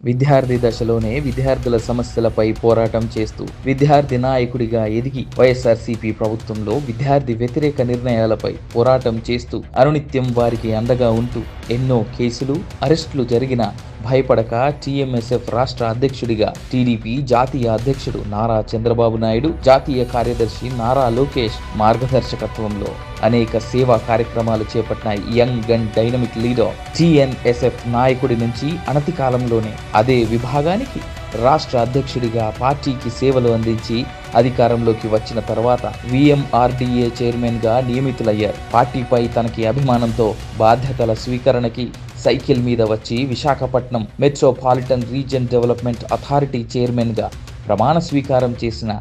విద్యార్థి దశలోనే విద్యార్థుల సమస్యలపై పోరాటం చేస్తూ విద్యార్థి నాయకుడిగా ఎదిగి వైఎస్ఆర్సీపీ ప్రభుత్వంలో విద్యార్థి వ్యతిరేక నిర్ణయాలపై పోరాటం చేస్తూ అనునిత్యం వారికి అండగా ఉంటూ ఎన్నో కేసులు, అరెస్టులు జరిగిన భయపడక టీఎంఎస్ఎఫ్ రాష్ట్ర అధ్యక్షుడిగా టీడీపీ జాతీయ అధ్యక్షుడు నారా చంద్రబాబు నాయుడు, జాతీయ కార్యదర్శి నారా లోకేష్ మార్గదర్శకత్వంలో అనేక సేవా కార్యక్రమాలు చేపట్టిన young and dynamic leader TNSF నాయకుడి నుంచి అనతి కాలంలోనే అదే విభాగానికి రాష్ట్ర అధ్యక్షుడిగా పార్టీకి సేవలు అందించి అధికారంలోకి వచ్చిన తర్వాత విఎంఆర్డీఏ చైర్మన్ గా నియమితులయ్యారు. పార్టీపై తనకి అభిమానంతో బాధ్యతల స్వీకరణకి సైకిల్ మీద వచ్చి Visakhapatnam metropolitan region development authority chairman గా ప్రమాణ స్వీకారం చేసిన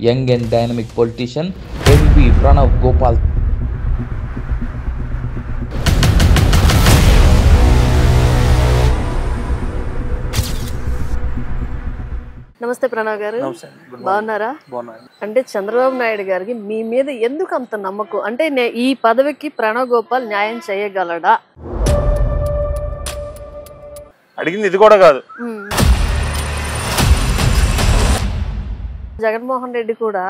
young and dynamic politician MP Pranav Gopal. నమస్తే ప్రణవ్ గారు, బాగున్నారా? అంటే చంద్రబాబు నాయుడు గారికి మీ మీద ఎందుకు అంత నమ్మకం? అంటే ఈ పదవికి ప్రణవ్ గోపాల్ న్యాయం చేయగలడా? అడిగింది ఇది కూడా కాదు. జగన్మోహన్ రెడ్డి కూడా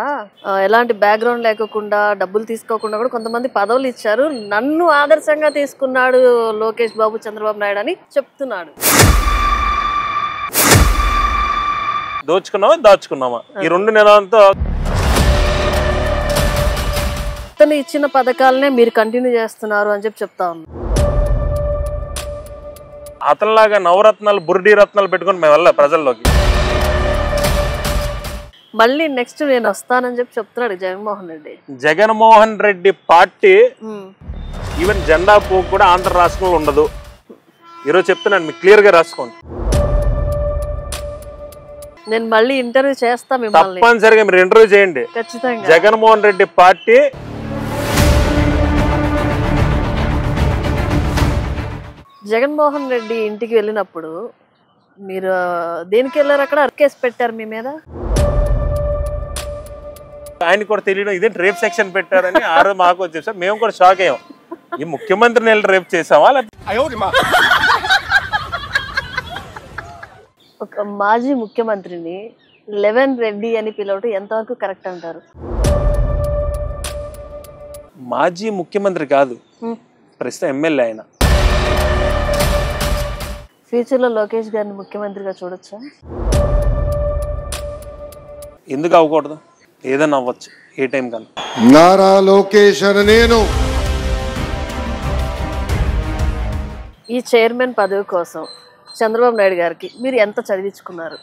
ఎలాంటి బ్యాక్గ్రౌండ్ లేకోకుండా డబ్బులు తీసుకోకుండా కూడా కొంతమంది పదవులు ఇచ్చారు. నన్ను ఆదర్శంగా తీసుకున్నాడు లోకేష్ బాబు చంద్రబాబు నాయుడు అని చెప్తున్నాడు. దోచుకున్నావా దాచుకున్నావా ఈ 2 నెలలతో అతను ఇచ్చిన పథకాలనే మీరు కంటిన్యూ చేస్తున్నారు అని చెప్తా ఉన్నా. అతనిలాగా నవరత్నాలు బుర్డీ రత్నాలు పెట్టుకుని మేము వెళ్ళా ప్రజల్లోకి. మళ్ళీ నెక్స్ట్ నేను వస్తానని చెప్తున్నాడు జగన్మోహన్ రెడ్డి పార్టీ ఈవెన్ జెండా పువ్వు కూడా ఆంధ్ర రాష్ట్రంలో ఉండదు. ఈరోజు చెప్తున్నాను, మీకు క్లియర్ గా రాసుకోండి. నేను మళ్ళీ ఇంటర్వ్యూ చేస్తా, తప్పనిసరిగా మీరు ఇంటర్వ్యూ చేయండి. ఖచ్చితంగా జగన్మోహన్ రెడ్డి పార్టీ జగన్మోహన్ రెడ్డి ఇంటికి వెళ్ళినప్పుడు మీరు దేనికి వెళ్ళారు? అక్కడ కేసు పెట్టారు మీ మీద. ఆయన కూడా తెలియడం ఇదే రేప్ సెక్షన్ పెట్టారని ఆ రోజు మాకు వచ్చేసాం. మేము కూడా షాక్ అయ్యాం. ఈ ముఖ్యమంత్రిని వెళ్ళి రేప్ చేసామా? ఒక మాజీ ముఖ్యమంత్రిని లెవెన్ రెడ్డి అని పిలవటం ఎంతవరకు కరెక్ట్ అంటారు? మాజీ ముఖ్యమంత్రి కాదు, ప్రస్తుతం ఎమ్మెల్యే. ఆయన ఫ్యూచర్ లో లోకేష్ గారిని ముఖ్యమంత్రిగా చూడొచ్చా? ఎందుకు అవ్వకూడదు? ఏదైనా అవ్వచ్చు ఏ టైం కన్నా. నారా లోకేష్ అని నేను ఈ చైర్మన్ పదవి కోసం చంద్రబాబు నాయుడు గారికి మీరు ఎంత చదివించుకున్నారు?